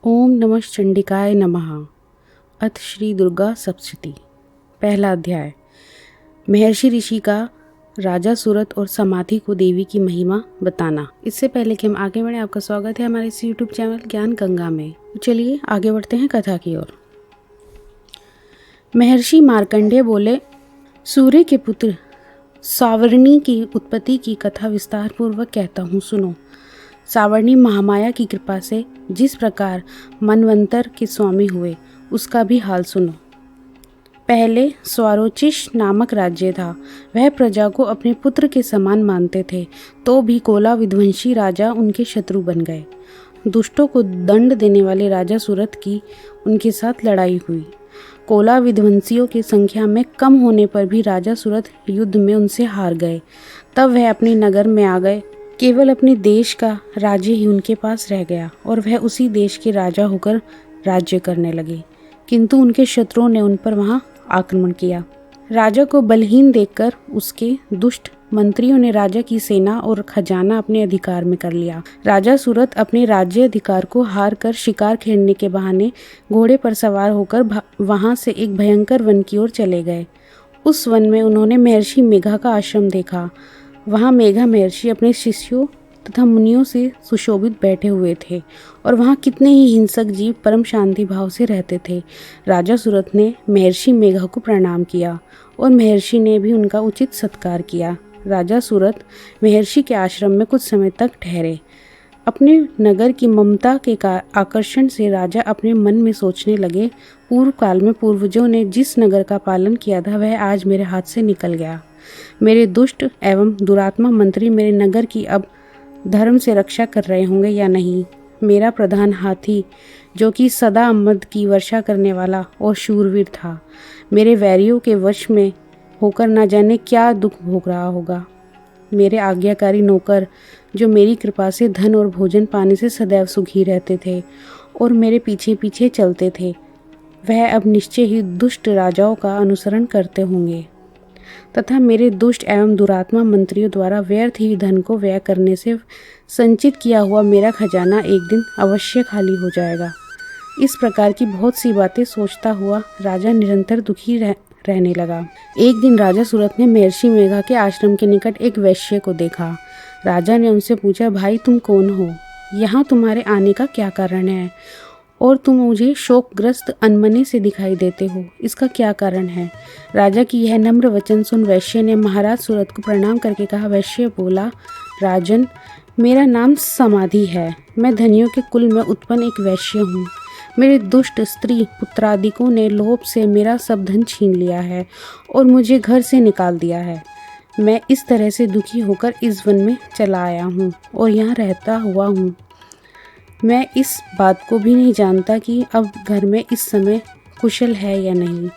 ओम नमः चंडिकाय नमः। अथ श्री दुर्गा सप्तशती। पहला अध्याय। महर्षि ऋषि का राजा सूरत और समाधि को देवी की महिमा बताना। इससे पहले कि हम आगे बढ़ें, आपका स्वागत है हमारे इस यूट्यूब चैनल ज्ञान गंगा में। चलिए आगे बढ़ते हैं कथा की ओर। महर्षि मार्कंडेय बोले, सूर्य के पुत्र सावर्णी की उत्पत्ति की कथा विस्तार पूर्वक कहता हूँ, सुनो। सावर्णी महामाया की कृपा से जिस प्रकार मनवंतर के स्वामी हुए, उसका भी हाल सुनो। पहले स्वारोचिष नामक राज्य था। वह प्रजा को अपने पुत्र के समान मानते थे, तो भी कोला विध्वंसी राजा उनके शत्रु बन गए। दुष्टों को दंड देने वाले राजा सूरत की उनके साथ लड़ाई हुई। कोला विध्वंसियों की संख्या में कम होने पर भी राजा सूरत युद्ध में उनसे हार गए। तब वह अपने नगर में आ गए। केवल अपने देश का राज्य ही उनके पास रह गया और वह उसी देश के राजा होकर राज्य करने लगे। किंतु उनके शत्रुओं ने उन पर वहां आक्रमण किया। राजा को बलहीन देखकर उसके दुष्ट मंत्रियों ने राजा की सेना और खजाना अपने अधिकार में कर लिया। राजा सूरत अपने राज्य अधिकार को हार कर शिकार खेलने के बहाने घोड़े पर सवार होकर वहां से एक भयंकर वन की ओर चले गए। उस वन में उन्होंने महर्षि मेघा का आश्रम देखा। वहां मेघा महर्षि अपने शिष्यों तथा मुनियों से सुशोभित बैठे हुए थे और वहां कितने ही हिंसक जीव परम शांति भाव से रहते थे। राजा सूरत ने महर्षि मेघा को प्रणाम किया और महर्षि ने भी उनका उचित सत्कार किया। राजा सूरत महर्षि के आश्रम में कुछ समय तक ठहरे। अपने नगर की ममता के आकर्षण से राजा अपने मन में सोचने लगे, पूर्व काल में पूर्वजों ने जिस नगर का पालन किया था वह आज मेरे हाथ से निकल गया। मेरे दुष्ट एवं दुरात्मा मंत्री मेरे नगर की अब धर्म से रक्षा कर रहे होंगे या नहीं। मेरा प्रधान हाथी, जो कि सदा अमद की वर्षा करने वाला और शूरवीर था, मेरे वैरियों के वश में होकर न जाने क्या दुख भोग रहा होगा। मेरे आज्ञाकारी नौकर, जो मेरी कृपा से धन और भोजन पाने से सदैव सुखी रहते थे और मेरे पीछे पीछे चलते थे, वह अब निश्चय ही दुष्ट राजाओं का अनुसरण करते होंगे तथा मेरे दुष्ट एवं दुरात्मा मंत्रियों द्वारा व्यर्थ ही धन को व्यय करने से संचित किया हुआ मेरा खजाना एक दिन अवश्य खाली हो जाएगा। इस प्रकार की बहुत सी बातें सोचता हुआ राजा निरंतर दुखी रहने लगा। एक दिन राजा सूरत ने महर्षि मेघा के आश्रम के निकट एक वैश्य को देखा। राजा ने उनसे पूछा, भाई तुम कौन हो? यहाँ तुम्हारे आने का क्या कारण है? और तुम मुझे शोकग्रस्त अनमने से दिखाई देते हो, इसका क्या कारण है? राजा की यह नम्र वचन सुन वैश्य ने महाराज सूरत को प्रणाम करके कहा। वैश्य बोला, राजन, मेरा नाम समाधि है। मैं धनियों के कुल में उत्पन्न एक वैश्य हूँ। मेरे दुष्ट स्त्री पुत्रादिकों ने लोभ से मेरा सब धन छीन लिया है और मुझे घर से निकाल दिया है। मैं इस तरह से दुखी होकर इस वन में चला आया हूँ और यहाँ रहता हुआ हूँ। मैं इस बात को भी नहीं जानता कि अब घर में इस समय कुशल है या नहीं।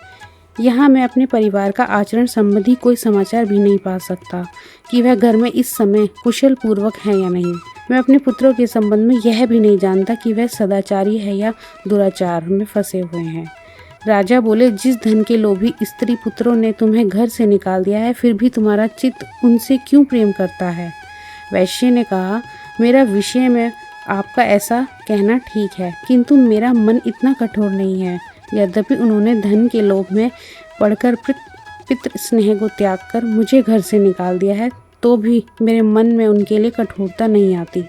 यहाँ मैं अपने परिवार का आचरण संबंधी कोई समाचार भी नहीं पा सकता कि वह घर में इस समय कुशल पूर्वक है या नहीं। मैं अपने पुत्रों के संबंध में यह भी नहीं जानता कि वह सदाचारी है या दुराचार में फंसे हुए हैं। राजा बोले, जिस धन के लोभी स्त्री पुत्रों ने तुम्हें घर से निकाल दिया है, फिर भी तुम्हारा चित्त उनसे क्यों प्रेम करता है? वैश्य ने कहा, मेरा विषय में आपका ऐसा कहना ठीक है, किंतु मेरा मन इतना कठोर नहीं है। यद्यपि उन्होंने धन के लोभ में पड़कर पितृ स्नेह को त्याग कर मुझे घर से निकाल दिया है, तो भी मेरे मन में उनके लिए कठोरता नहीं आती।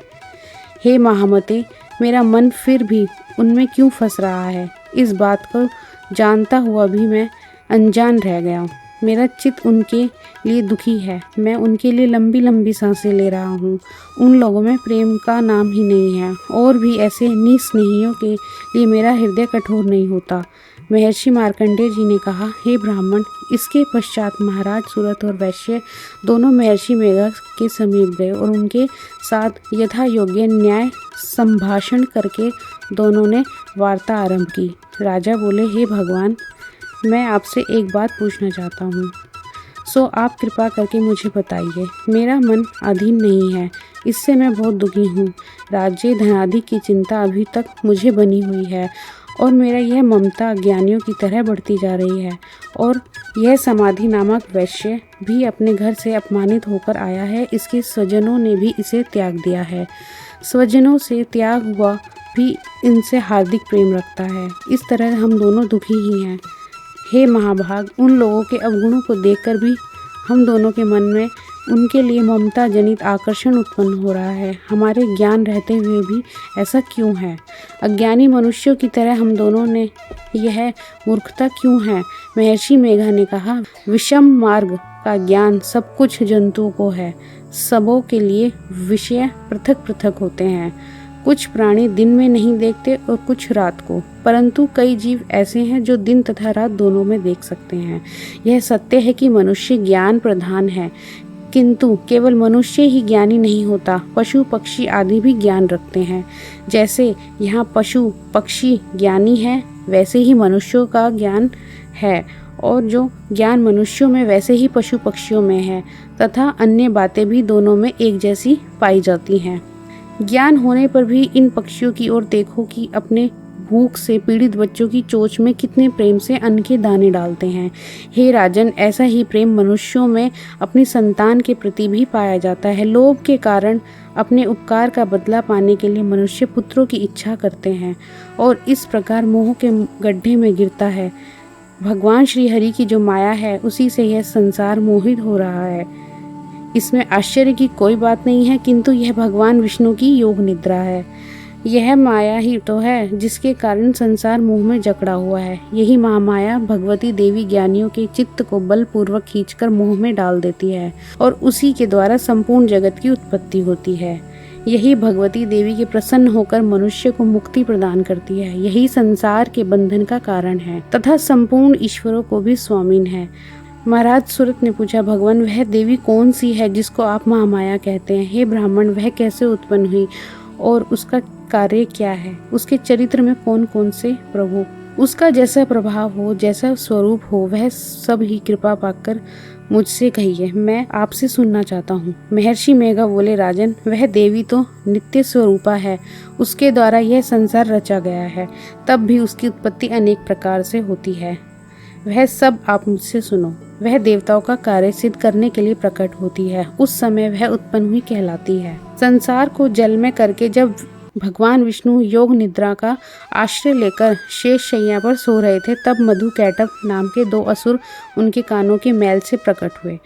हे महामते, मेरा मन फिर भी उनमें क्यों फंस रहा है? इस बात को जानता हुआ भी मैं अनजान रह गया हूँ। मेरा चित्त उनके लिए दुखी है। मैं उनके लिए लंबी लंबी सांसें ले रहा हूँ। उन लोगों में प्रेम का नाम ही नहीं है और भी ऐसे निस्नेहियों के लिए मेरा हृदय कठोर नहीं होता। महर्षि मार्कंडेय जी ने कहा, हे ब्राह्मण। इसके पश्चात महाराज सूरत और वैश्य दोनों महर्षि मेघा के समीप गए और उनके साथ यथा योग्य न्याय संभाषण करके दोनों ने वार्ता आरंभ की। राजा बोले, हे भगवान, मैं आपसे एक बात पूछना चाहता हूँ, सो आप कृपा करके मुझे बताइए। मेरा मन अधीन नहीं है, इससे मैं बहुत दुखी हूँ। राज्य धनादि की चिंता अभी तक मुझे बनी हुई है और मेरा यह ममता ज्ञानियों की तरह बढ़ती जा रही है। और यह समाधि नामक वैश्य भी अपने घर से अपमानित होकर आया है। इसके स्वजनों ने भी इसे त्याग दिया है। स्वजनों से त्याग हुआ भी इनसे हार्दिक प्रेम रखता है। इस तरह हम दोनों दुखी ही हैं। हे महाभाग, उन लोगों के अवगुणों को देखकर भी हम दोनों के मन में उनके लिए ममता जनित आकर्षण उत्पन्न हो रहा है। हमारे ज्ञान रहते हुए भी ऐसा क्यों है? अज्ञानी मनुष्यों की तरह हम दोनों ने यह मूर्खता क्यों है? महर्षि मेघा ने कहा, विषम मार्ग का ज्ञान सब कुछ जंतुओं को है। सबों के लिए विषय पृथक पृथक होते हैं। कुछ प्राणी दिन में नहीं देखते और कुछ रात को, परंतु कई जीव ऐसे हैं जो दिन तथा रात दोनों में देख सकते हैं। यह सत्य है कि मनुष्य ज्ञान प्रधान है, किंतु केवल मनुष्य ही ज्ञानी नहीं होता, पशु पक्षी आदि भी ज्ञान रखते हैं। जैसे यहाँ पशु पक्षी ज्ञानी है, वैसे ही मनुष्यों का ज्ञान है, और जो ज्ञान मनुष्यों में वैसे ही पशु पक्षियों में है, तथा अन्य बातें भी दोनों में एक जैसी पाई जाती हैं। ज्ञान होने पर भी इन पक्षियों की ओर देखो कि अपने भूख से पीड़ित बच्चों की चोंच में कितने प्रेम से अन्न के दाने डालते हैं। हे राजन, ऐसा ही प्रेम मनुष्यों में अपनी संतान के प्रति भी पाया जाता है। लोभ के कारण अपने उपकार का बदला पाने के लिए मनुष्य पुत्रों की इच्छा करते हैं और इस प्रकार मोह के गड्ढे में गिरता है। भगवान श्री हरि की जो माया है, उसी से यह संसार मोहित हो रहा है। इसमें आश्चर्य की कोई बात नहीं है, किंतु यह भगवान विष्णु की योग निद्रा है। यह माया ही तो है जिसके कारण संसार मोह में जकड़ा हुआ है। यही महामाया भगवती देवी ज्ञानियों के चित्त को बलपूर्वक खींचकर मोह में डाल देती है और उसी के द्वारा संपूर्ण जगत की उत्पत्ति होती है। यही भगवती देवी के प्रसन्न होकर मनुष्य को मुक्ति प्रदान करती है। यही संसार के बंधन का कारण है तथा संपूर्ण ईश्वरों को भी स्वामीन है। महाराज सुरत ने पूछा, भगवान वह देवी कौन सी है जिसको आप महामाया कहते हैं? हे ब्राह्मण, वह कैसे उत्पन्न हुई और उसका कार्य क्या है? उसके चरित्र में कौन कौन से प्रभु? उसका जैसा प्रभाव हो, जैसा स्वरूप हो, वह सब ही कृपा पाकर मुझसे कहिए, मैं आपसे सुनना चाहता हूँ। महर्षि मेघा बोले, राजन, वह देवी तो नित्य स्वरूपा है। उसके द्वारा यह संसार रचा गया है, तब भी उसकी उत्पत्ति अनेक प्रकार से होती है। वह सब आप मुझसे सुनो। वह देवताओं का कार्य सिद्ध करने के लिए प्रकट होती है। उस समय वह उत्पन्न हुई कहलाती है। संसार को जल में करके जब भगवान विष्णु योग निद्रा का आश्रय लेकर शेष शैया पर सो रहे थे, तब मधु कैटभ नाम के 2 असुर उनके कानों के मैल से प्रकट हुए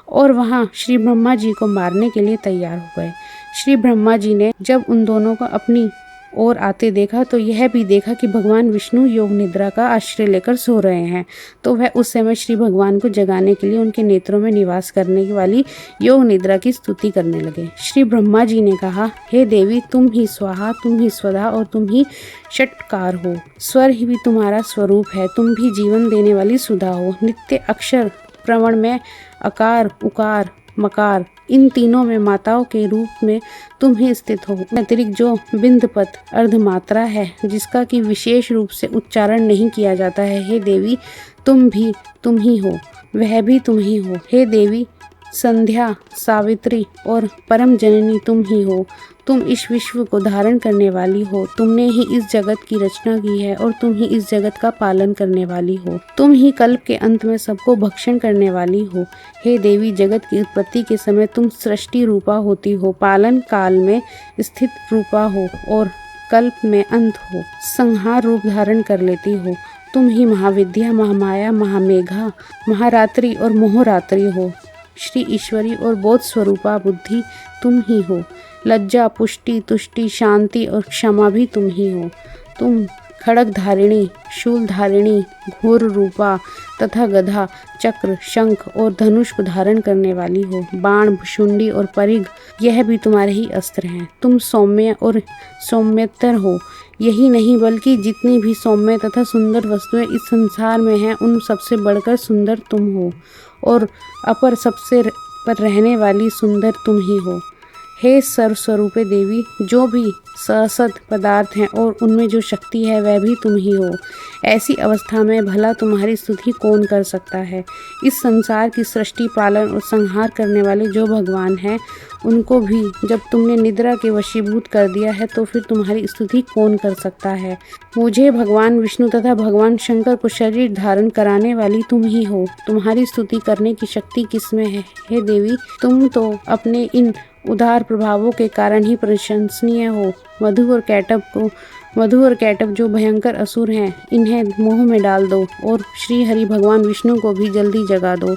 और वहां श्री ब्रह्मा जी को मारने के लिए तैयार हो गए। श्री ब्रह्मा जी ने जब उन दोनों को अपनी ओर आते देखा तो यह भी देखा कि भगवान विष्णु योग निद्रा का आश्रय लेकर सो रहे हैं। तो वह उस समय श्री भगवान को जगाने के लिए उनके नेत्रों में निवास करने वाली योग निद्रा की स्तुति करने लगे। श्री ब्रह्मा जी ने कहा, हे देवी, तुम ही स्वाहा, तुम ही स्वधा और तुम ही षटकार हो। स्वर ही भी तुम्हारा स्वरूप है। तुम भी जीवन देने वाली सुधा हो। नित्य अक्षर प्रवण में अकार, उकार, मकार, इन तीनों में माताओं के रूप में तुम ही स्थित हो। अतिरिक्त जो बिंदपत अर्धमात्रा है, जिसका कि विशेष रूप से उच्चारण नहीं किया जाता है, हे देवी, तुम भी तुम ही हो, वह भी तुम ही हो। हे देवी, संध्या, सावित्री और परम जननी तुम ही हो। तुम इस विश्व को धारण करने वाली हो। तुमने ही इस जगत की रचना की है और तुम ही इस जगत का पालन करने वाली हो। तुम ही कल्प के अंत में सबको भक्षण करने वाली हो। हे देवी, जगत की उत्पत्ति के समय तुम सृष्टि रूपा होती हो, पालन काल में स्थित रूपा हो और कल्प में अंत हो, संहार रूप धारण कर लेती हो। तुम ही महाविद्या, महामाया, महामेघा, महारात्रि और मोहरात्रि हो। श्री ईश्वरी और बोध स्वरूपा बुद्धि तुम ही हो। लज्जा, पुष्टि, तुष्टि, शांति और क्षमा भी तुम ही हो। तुम खड़ग धारिणी, शूल धारिणी, घोर रूपा तथा गधा, चक्र, शंख और धनुष को धारण करने वाली हो। बाण, भुशुंडी और परिघ, यह भी तुम्हारे ही अस्त्र हैं। तुम सौम्य और सौम्यतर हो। यही नहीं बल्कि जितनी भी सौम्य तथा सुंदर वस्तुएं इस संसार में हैं, उन सबसे बढ़कर सुंदर तुम हो और अपर सबसे पर रहने वाली सुंदर तुम ही हो। हे सर्वस्वरूपे देवी, जो भी ससद पदार्थ हैं और उनमें जो शक्ति है, वह भी तुम ही हो। ऐसी अवस्था में भला तुम्हारी स्तुति कौन कर सकता है? इस संसार की सृष्टि, पालन और संहार करने वाले जो भगवान हैं, उनको भी जब तुमने निद्रा के वशीभूत कर दिया है, तो फिर तुम्हारी स्तुति कौन कर सकता है? मुझे भगवान विष्णु तथा भगवान शंकर को शरीर धारण कराने वाली तुम ही हो। तुम्हारी स्तुति करने की शक्ति किसमें है? हे देवी, तुम तो अपने इन उदार प्रभावों के कारण ही प्रशंसनीय हो। मधु और कैटभ को मधु और कैटभ जो भयंकर असुर हैं, इन्हें मोह में डाल दो और श्री हरि भगवान विष्णु को भी जल्दी जगा दो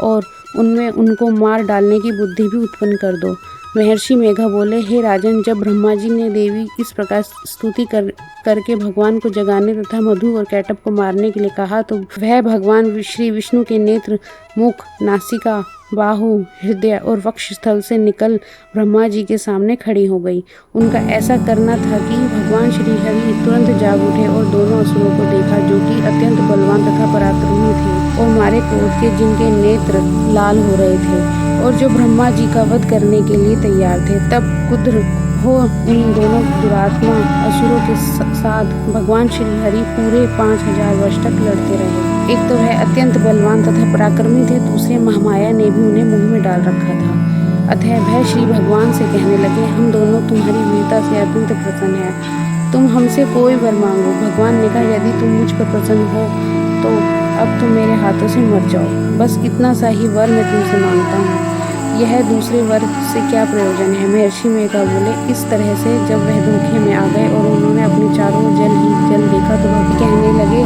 और उनमें उनको मार डालने की बुद्धि भी उत्पन्न कर दो। महर्षि मेघा बोले, हे राजन, जब ब्रह्मा जी ने देवी इस प्रकार स्तुति करके भगवान को जगाने तथा मधु और कैटभ को मारने के लिए कहा तो वह भगवान श्री विष्णु के नेत्र, मुख, नासिका, बाहु, हृदय और वक्ष स्थल से निकल ब्रह्मा जी के सामने खड़ी हो गई। उनका ऐसा करना था कि भगवान श्री हरि तुरंत जाग उठे और दोनों असुरों को देखा, जो कि अत्यंत बलवान तथा पराक्रमी थे और मारे क्रोध के जिनके नेत्र लाल हो रहे थे और जो ब्रह्मा जी का वध करने के लिए तैयार थे। तब कुद्र हो इन दोनों दुरात्मा असुरों के साथ भगवान श्री हरि पूरे 5000 वर्ष तक लड़ते रहे। एक तो वह अत्यंत बलवान तथा पराक्रमी थे, दूसरे महामाया ने भी उन्हें मुंह में डाल रखा था। अतः वह श्री भगवान से कहने लगे, हम दोनों तुम्हारी वीरता से अत्यंत प्रसन्न हैं, तुम हमसे कोई वर मांगो। भगवान ने कहा, यदि तुम मुझ पर प्रसन्न हो तो अब तुम मेरे हाथों से मर जाओ, बस इतना सा ही वर मैं तुमसे मांगता हूँ, यह दूसरे वर से क्या प्रयोजन है। महर्षि मेघा बोले, इस तरह से जब वह धोखे में आ गए और उन्होंने अपने चारों जल ही जल देखा तो वह कहने लगे,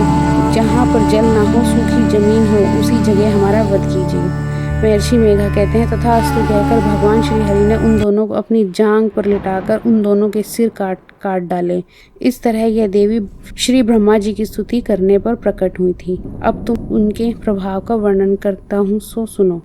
जहाँ पर जल ना हो, सूखी जमीन हो, उसी जगह हमारा वध कीजिए। महर्षि मेघा कहते हैं, तथास्तु कहकर भगवान श्री हरि ने उन दोनों को अपनी जांग पर लिटाकर उन दोनों के सिर काट डाले। इस तरह यह देवी श्री ब्रह्मा जी की स्तुति करने पर प्रकट हुई थी। अब तुम उनके प्रभाव का वर्णन करता हूँ, सो सुनो।